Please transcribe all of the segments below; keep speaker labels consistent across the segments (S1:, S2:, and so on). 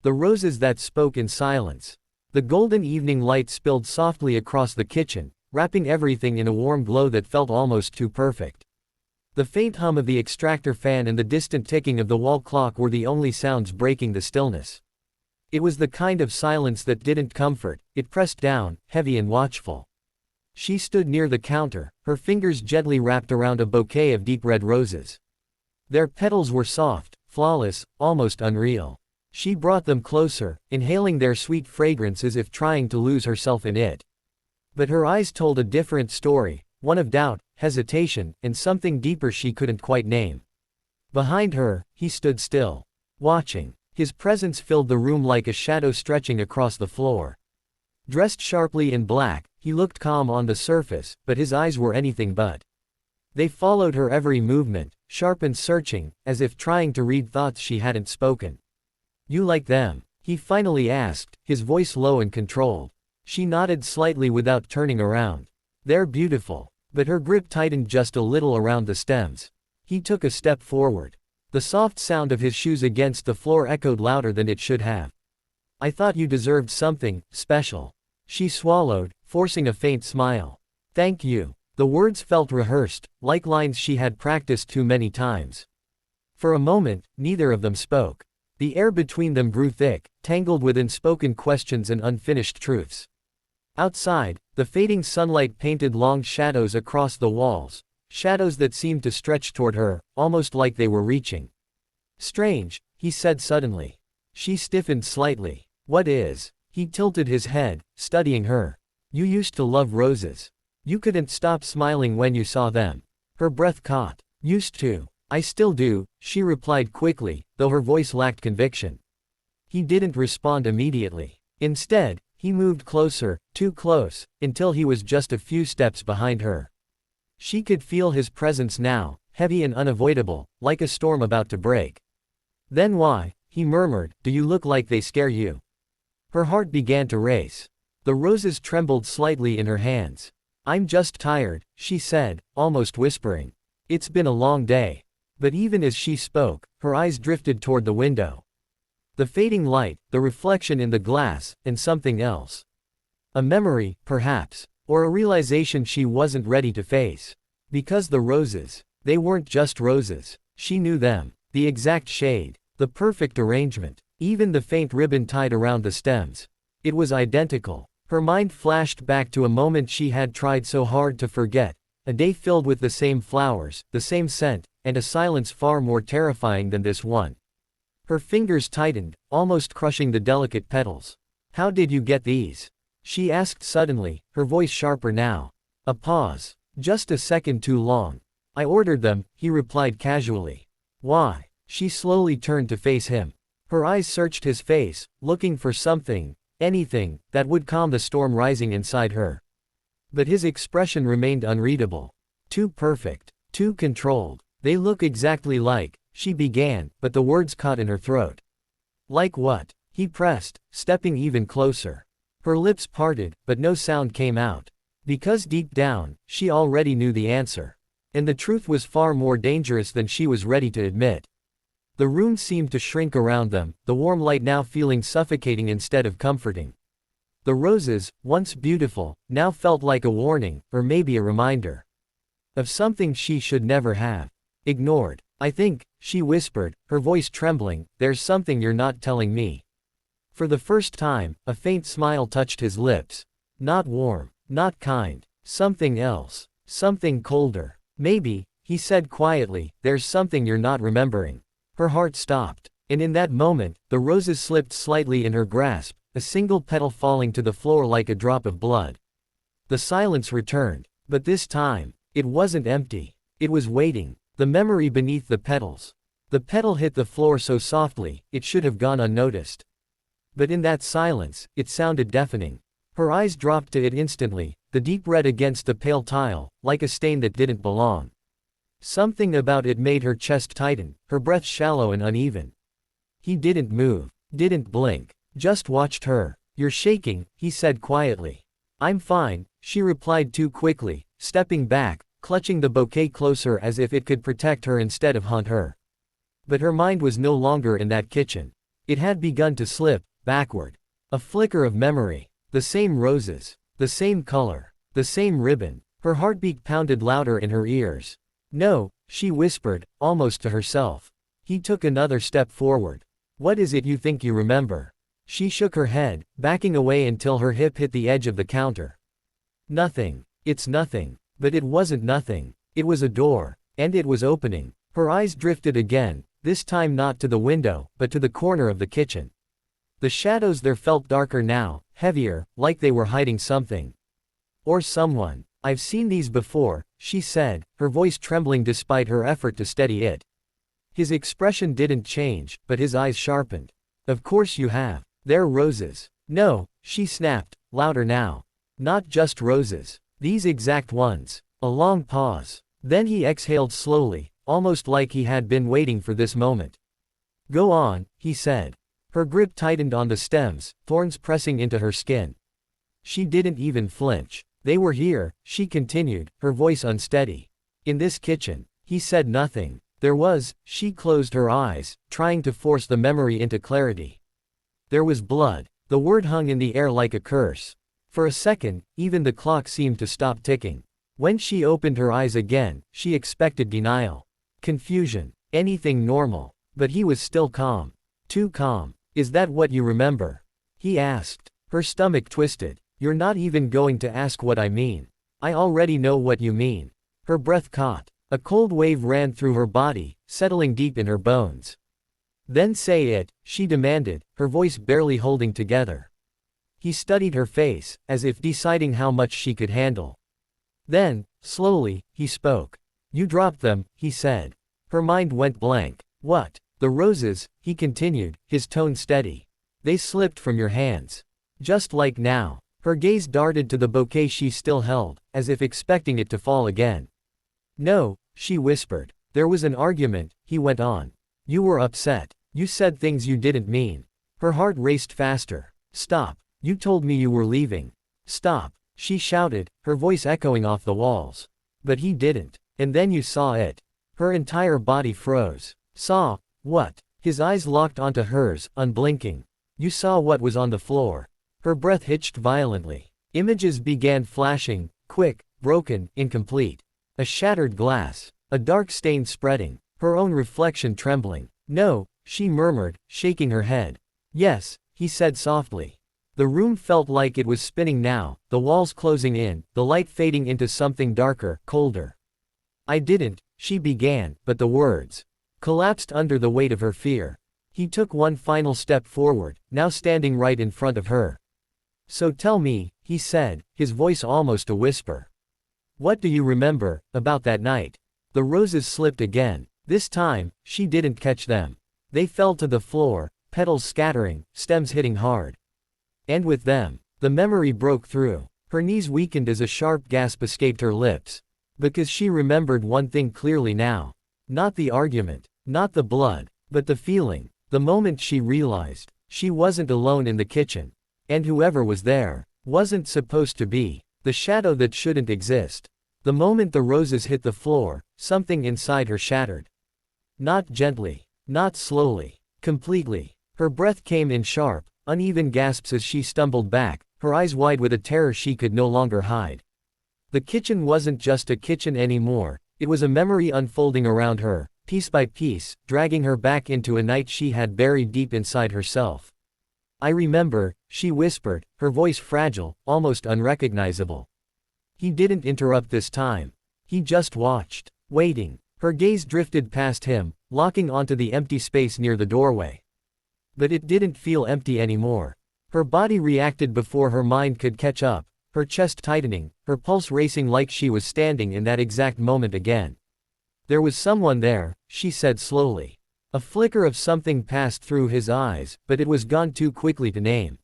S1: The roses that spoke in silence. The golden evening light spilled softly across the kitchen, wrapping everything in a warm glow that felt almost too perfect. The faint hum of the extractor fan and the distant ticking of the wall clock were the only sounds breaking the stillness. It was the kind of silence that didn't comfort, it pressed down, heavy and watchful. She stood near the counter, her fingers gently wrapped around a bouquet of deep red roses. Their petals were soft, flawless, almost unreal. She brought them closer, inhaling their sweet fragrance as if trying to lose herself in it. But her eyes told a different story, one of doubt, hesitation, and something deeper she couldn't quite name. Behind her, he stood still, watching. His presence filled the room like a shadow stretching across the floor. Dressed sharply in black, he looked calm on the surface, but his eyes were anything but. They followed her every movement, sharp and searching, as if trying to read thoughts she hadn't spoken. "You like them?" he finally asked, his voice low and controlled. She nodded slightly without turning around. "They're beautiful." But her grip tightened just a little around the stems. He took a step forward. The soft sound of his shoes against the floor echoed louder than it should have. "I thought you deserved something special." She swallowed, forcing a faint smile. "Thank you." The words felt rehearsed, like lines she had practiced too many times. For a moment, neither of them spoke. The air between them grew thick, tangled with unspoken questions and unfinished truths. Outside, the fading sunlight painted long shadows across the walls, shadows that seemed to stretch toward her, almost like they were reaching. "Strange," he said suddenly. She stiffened slightly. "What is?" He tilted his head, studying her. "You used to love roses. You couldn't stop smiling when you saw them." Her breath caught. "Used to. I still do," she replied quickly, though her voice lacked conviction. He didn't respond immediately. Instead, he moved closer, too close, until he was just a few steps behind her. She could feel his presence now, heavy and unavoidable, like a storm about to break. "Then why," he murmured, "do you look like they scare you?" Her heart began to race. The roses trembled slightly in her hands. "I'm just tired," she said, almost whispering. "It's been a long day." But even as she spoke, her eyes drifted toward the window. The fading light, the reflection in the glass, and something else. A memory, perhaps, or a realization she wasn't ready to face. Because the roses, they weren't just roses. She knew them. The exact shade. The perfect arrangement. Even the faint ribbon tied around the stems. It was identical. Her mind flashed back to a moment she had tried so hard to forget. A day filled with the same flowers, the same scent, and a silence far more terrifying than this one. Her fingers tightened, almost crushing the delicate petals. "How did you get these?" she asked suddenly, her voice sharper now. A pause. Just a second too long. "I ordered them," he replied casually. "Why?" She slowly turned to face him. Her eyes searched his face, looking for something, anything, that would calm the storm rising inside her. But his expression remained unreadable. Too perfect. Too controlled. "They look exactly like," she began, but the words caught in her throat. "Like what?" he pressed, stepping even closer. Her lips parted, but no sound came out. Because deep down, she already knew the answer. And the truth was far more dangerous than she was ready to admit. The room seemed to shrink around them, the warm light now feeling suffocating instead of comforting. The roses, once beautiful, now felt like a warning, or maybe a reminder. Of something she should never have ignored. "I think," she whispered, her voice trembling, "there's something you're not telling me." For the first time, a faint smile touched his lips. Not warm, not kind, something else, something colder. "Maybe," he said quietly, "there's something you're not remembering." Her heart stopped. And in that moment, the roses slipped slightly in her grasp, a single petal falling to the floor like a drop of blood. The silence returned. But this time, it wasn't empty. It was waiting. The memory beneath the petals. The petal hit the floor so softly, it should have gone unnoticed. But in that silence, it sounded deafening. Her eyes dropped to it instantly, the deep red against the pale tile, like a stain that didn't belong. Something about it made her chest tighten, her breath shallow and uneven. He didn't move, didn't blink, just watched her. "You're shaking," he said quietly. "I'm fine," she replied too quickly, stepping back, clutching the bouquet closer as if it could protect her instead of haunt her. But her mind was no longer in that kitchen. It had begun to slip, backward. A flicker of memory. The same roses. The same color. The same ribbon. Her heartbeat pounded louder in her ears. No, she whispered, almost to herself. He took another step forward. What is it you think you remember? She shook her head, backing away until her hip hit the edge of the counter. Nothing. It's nothing. But it wasn't nothing. It was a door. And it was opening. Her eyes drifted again, this time not to the window, but to the corner of the kitchen. The shadows there felt darker now, heavier, like they were hiding something. Or someone. I've seen these before, she said, her voice trembling despite her effort to steady it. His expression didn't change, but his eyes sharpened. Of course you have. They're roses. No, she snapped, louder now. Not just roses. These exact ones. A long pause. Then he exhaled slowly, almost like he had been waiting for this moment. Go on, he said. Her grip tightened on the stems, thorns pressing into her skin. She didn't even flinch. They were here, she continued, her voice unsteady. In this kitchen. He said nothing. There was. She closed her eyes, trying to force the memory into clarity. There was blood. The word hung in the air like a curse. For a second, even the clock seemed to stop ticking. When she opened her eyes again, she expected denial. Confusion. Anything normal. But he was still calm. Too calm. Is that what you remember? He asked. Her stomach twisted. You're not even going to ask what I mean. I already know what you mean. Her breath caught. A cold wave ran through her body, settling deep in her bones. Then say it, she demanded, her voice barely holding together. He studied her face, as if deciding how much she could handle. Then, slowly, he spoke. You dropped them, he said. Her mind went blank. What? The roses, he continued, his tone steady. They slipped from your hands. Just like now. Her gaze darted to the bouquet she still held, as if expecting it to fall again. No, she whispered. There was an argument, he went on. You were upset. You said things you didn't mean. Her heart raced faster. Stop. You told me you were leaving. Stop, she shouted, her voice echoing off the walls. But he didn't. And then you saw it. Her entire body froze. Saw? What? His eyes locked onto hers, unblinking. You saw what was on the floor. Her breath hitched violently. Images began flashing, quick, broken, incomplete. A shattered glass. A dark stain spreading. Her own reflection trembling. No, she murmured, shaking her head. Yes, he said softly. The room felt like it was spinning now, the walls closing in, the light fading into something darker, colder. I didn't, she began, but the words collapsed under the weight of her fear. He took one final step forward, now standing right in front of her. So tell me, he said, his voice almost a whisper. What do you remember about that night? The roses slipped again. This time, she didn't catch them. They fell to the floor, petals scattering, stems hitting hard. And with them, the memory broke through. Her knees weakened as a sharp gasp escaped her lips. Because she remembered one thing clearly now. Not the argument, not the blood, but the feeling. The moment she realized, she wasn't alone in the kitchen. And whoever was there, wasn't supposed to be. The shadow that shouldn't exist. The moment the roses hit the floor, something inside her shattered. Not gently, not slowly, completely. Her breath came in sharp, uneven gasps as she stumbled back, her eyes wide with a terror she could no longer hide. The kitchen wasn't just a kitchen anymore, it was a memory unfolding around her, piece by piece, dragging her back into a night she had buried deep inside herself. I remember, she whispered, her voice fragile, almost unrecognizable. He didn't interrupt this time. He just watched, waiting. Her gaze drifted past him, locking onto the empty space near the doorway. But it didn't feel empty anymore. Her body reacted before her mind could catch up, her chest tightening, her pulse racing like she was standing in that exact moment again. There was someone there, she said slowly. A flicker of something passed through his eyes, but it was gone too quickly to name.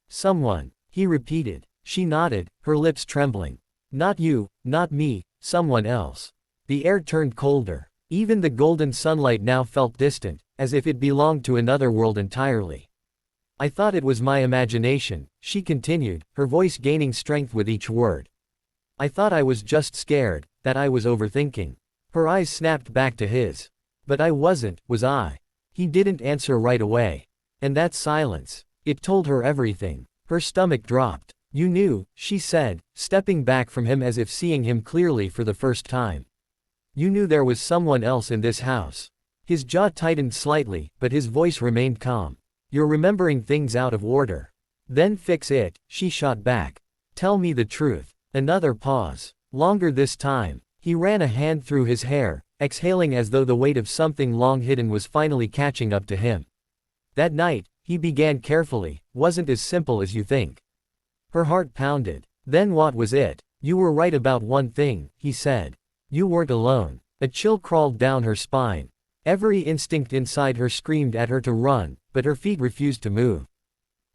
S1: Someone, he repeated. She nodded, her lips trembling. Not you, not me, someone else. The air turned colder. Even the golden sunlight now felt distant, as if it belonged to another world entirely. I thought it was my imagination, she continued, her voice gaining strength with each word. I thought I was just scared, that I was overthinking. Her eyes snapped back to his. But I wasn't, was I? He didn't answer right away. And that silence. It told her everything. Her stomach dropped. You knew, she said, stepping back from him as if seeing him clearly for the first time. You knew there was someone else in this house. His jaw tightened slightly, but his voice remained calm. You're remembering things out of order. Then fix it, she shot back. Tell me the truth. Another pause. Longer this time. He ran a hand through his hair, exhaling as though the weight of something long hidden was finally catching up to him. That night, he began carefully, wasn't as simple as you think. Her heart pounded. Then what was it? You were right about one thing, he said. You weren't alone. A chill crawled down her spine. Every instinct inside her screamed at her to run, but her feet refused to move.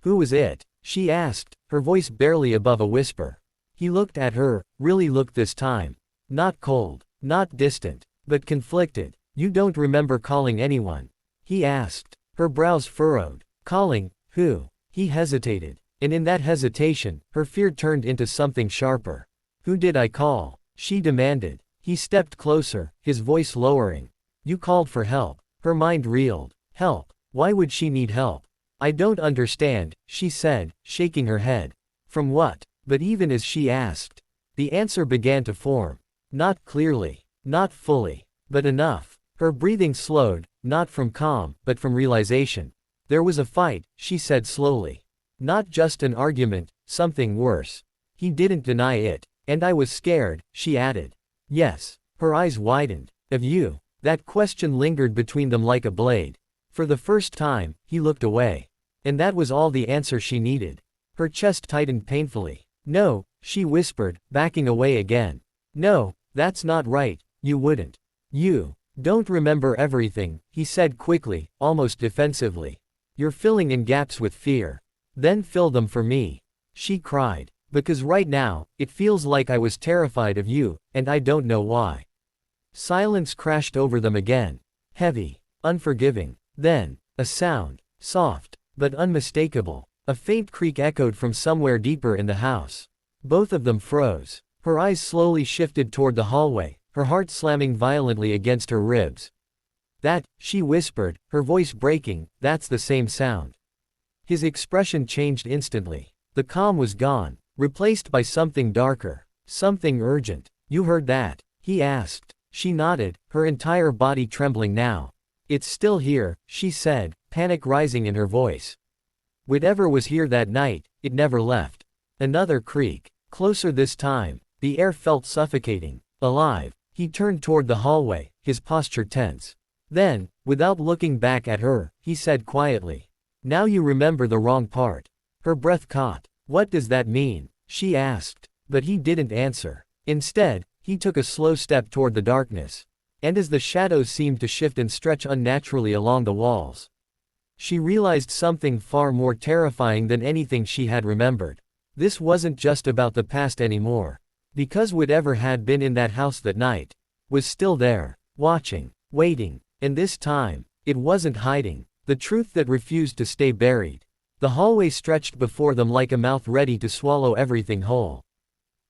S1: Who was it? She asked, her voice barely above a whisper. He looked at her, really looked this time. Not cold, not distant, but conflicted. You don't remember calling anyone? He asked. Her brows furrowed. Calling, who? He hesitated. And in that hesitation, her fear turned into something sharper. Who did I call? She demanded. He stepped closer, his voice lowering. You called for help. Her mind reeled. Help? Why would she need help? I don't understand, she said, shaking her head. From what? But even as she asked, the answer began to form. Not clearly, not fully, but enough. Her breathing slowed, not from calm, but from realization. There was a fight, she said slowly. Not just an argument, something worse. He didn't deny it. And I was scared, she added. Yes. Her eyes widened. Of you. That question lingered between them like a blade. For the first time, he looked away. And that was all the answer she needed. Her chest tightened painfully. No, she whispered, backing away again. No, that's not right, you wouldn't. You don't remember everything, he said quickly, almost defensively. You're filling in gaps with fear. Then fill them for me. She cried. Because right now, it feels like I was terrified of you, and I don't know why. Silence crashed over them again. Heavy, unforgiving. Then, a sound, soft, but unmistakable. A faint creak echoed from somewhere deeper in the house. Both of them froze. Her eyes slowly shifted toward the hallway, her heart slamming violently against her ribs. That, she whispered, her voice breaking, that's the same sound. His expression changed instantly. The calm was gone, replaced by something darker, something urgent. You heard that? He asked. She nodded, her entire body trembling now. It's still here, she said, panic rising in her voice. Whatever was here that night, it never left. Another creak. Closer this time. The air felt suffocating, alive. He turned toward the hallway, his posture tense. Then, without looking back at her, he said quietly. Now you remember the wrong part. Her breath caught. What does that mean? She asked. But he didn't answer. Instead, he took a slow step toward the darkness. And as the shadows seemed to shift and stretch unnaturally along the walls, she realized something far more terrifying than anything she had remembered. This wasn't just about the past anymore. Because whatever had been in that house that night was still there, watching, waiting, and this time, it wasn't hiding, the truth that refused to stay buried. The hallway stretched before them like a mouth ready to swallow everything whole.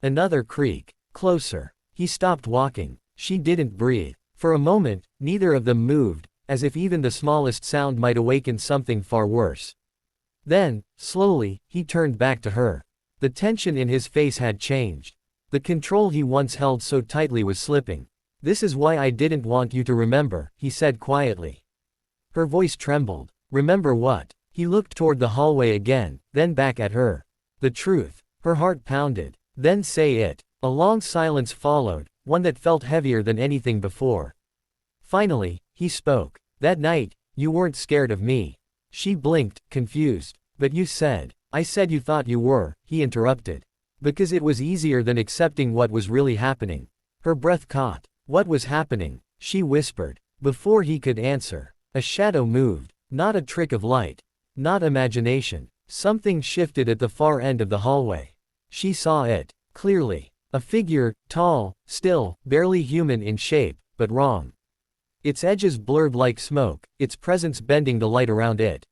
S1: Another creak. Closer. He stopped walking. She didn't breathe. For a moment, neither of them moved, as if even the smallest sound might awaken something far worse. Then, slowly, he turned back to her. The tension in his face had changed. The control he once held so tightly was slipping. This is why I didn't want you to remember, he said quietly. Her voice trembled. Remember what? He looked toward the hallway again, then back at her. The truth. Her heart pounded. Then say it. A long silence followed, one that felt heavier than anything before. Finally, he spoke. That night, you weren't scared of me. She blinked, confused. But you said. I said you thought you were, he interrupted. Because it was easier than accepting what was really happening. Her breath caught. What was happening? She whispered. Before he could answer, a shadow moved. Not a trick of light. Not imagination. Something shifted at the far end of the hallway. She saw it, clearly. A figure, tall, still, barely human in shape, but wrong. Its edges blurred like smoke, its presence bending the light around it.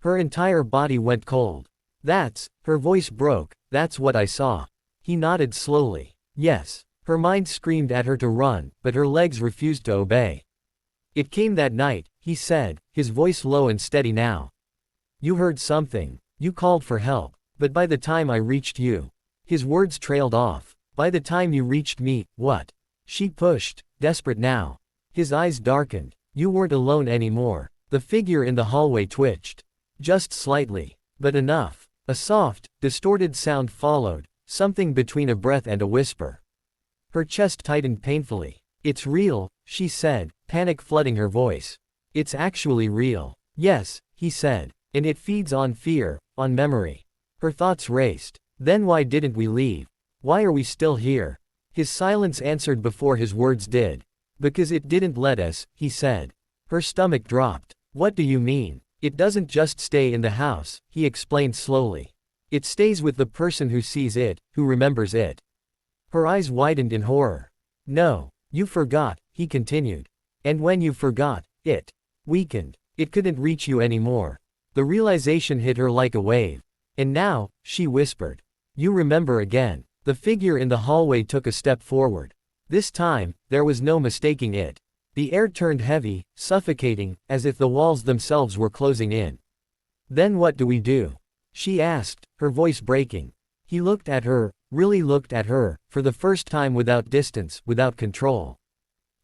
S1: Her entire body went cold. Her voice broke, that's what I saw. He nodded slowly. Yes. Her mind screamed at her to run, but her legs refused to obey. It came that night, he said, his voice low and steady now. You heard something. You called for help. But by the time I reached you. His words trailed off. By the time you reached me, what? She pushed, desperate now. His eyes darkened. You weren't alone anymore. The figure in the hallway twitched. Just slightly. But enough. A soft, distorted sound followed, something between a breath and a whisper. Her chest tightened painfully. It's real, she said, panic flooding her voice. It's actually real. Yes, he said. And it feeds on fear, on memory. Her thoughts raced. Then why didn't we leave? Why are we still here? His silence answered before his words did. Because it didn't let us, he said. Her stomach dropped. What do you mean? It doesn't just stay in the house, he explained slowly. It stays with the person who sees it, who remembers it. Her eyes widened in horror. No, you forgot, he continued. And when you forgot, it weakened. It couldn't reach you anymore. The realization hit her like a wave. And now, she whispered. You remember again. The figure in the hallway took a step forward. This time, there was no mistaking it. The air turned heavy, suffocating, as if the walls themselves were closing in. Then what do we do? She asked, her voice breaking. He looked at her, really looked at her, for the first time without distance, without control.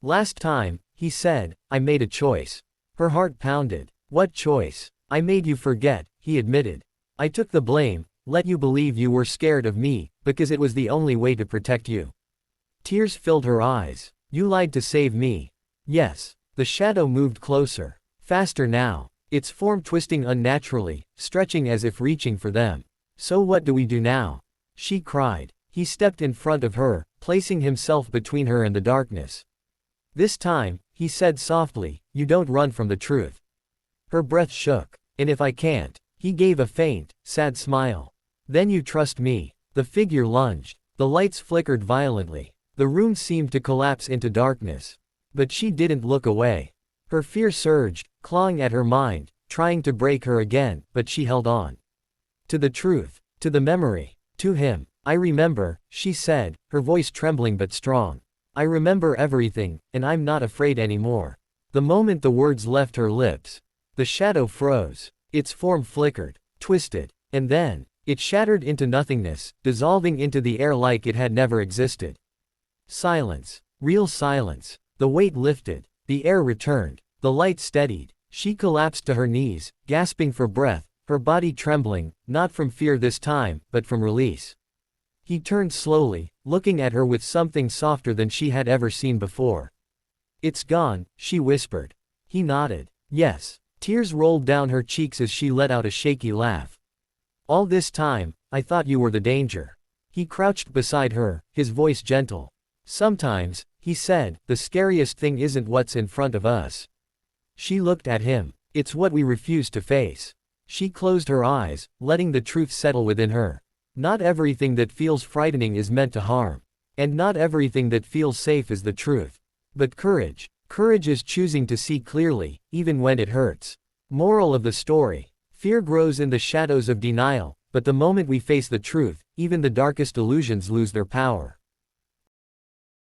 S1: Last time, he said, I made a choice. Her heart pounded. What choice? I made you forget, he admitted. I took the blame, let you believe you were scared of me, because it was the only way to protect you. Tears filled her eyes. You lied to save me. Yes. The shadow moved closer. Faster now. Its form twisting unnaturally, stretching as if reaching for them. So what do we do now? She cried. He stepped in front of her, placing himself between her and the darkness. This time, he said softly, you don't run from the truth. Her breath shook. And if I can't? He gave a faint, sad smile. Then you trust me. The figure lunged. The lights flickered violently. The room seemed to collapse into darkness. But she didn't look away. Her fear surged, clawing at her mind, trying to break her again, but she held on. To the truth. To the memory. To him. I remember, she said, her voice trembling but strong. I remember everything, and I'm not afraid anymore. The moment the words left her lips, the shadow froze. Its form flickered, twisted, and then, it shattered into nothingness, dissolving into the air like it had never existed. Silence. Real silence. The weight lifted. The air returned. The light steadied. She collapsed to her knees, gasping for breath, her body trembling, not from fear this time, but from release. He turned slowly, looking at her with something softer than she had ever seen before. It's gone, she whispered. He nodded. Yes. Tears rolled down her cheeks as she let out a shaky laugh. All this time, I thought you were the danger. He crouched beside her, his voice gentle. Sometimes, he said, the scariest thing isn't what's in front of us. She looked at him. It's what we refuse to face. She closed her eyes, letting the truth settle within her. Not everything that feels frightening is meant to harm. And not everything that feels safe is the truth. But courage. Courage is choosing to see clearly, even when it hurts. Moral of the story. Fear grows in the shadows of denial, but the moment we face the truth, even the darkest illusions lose their power.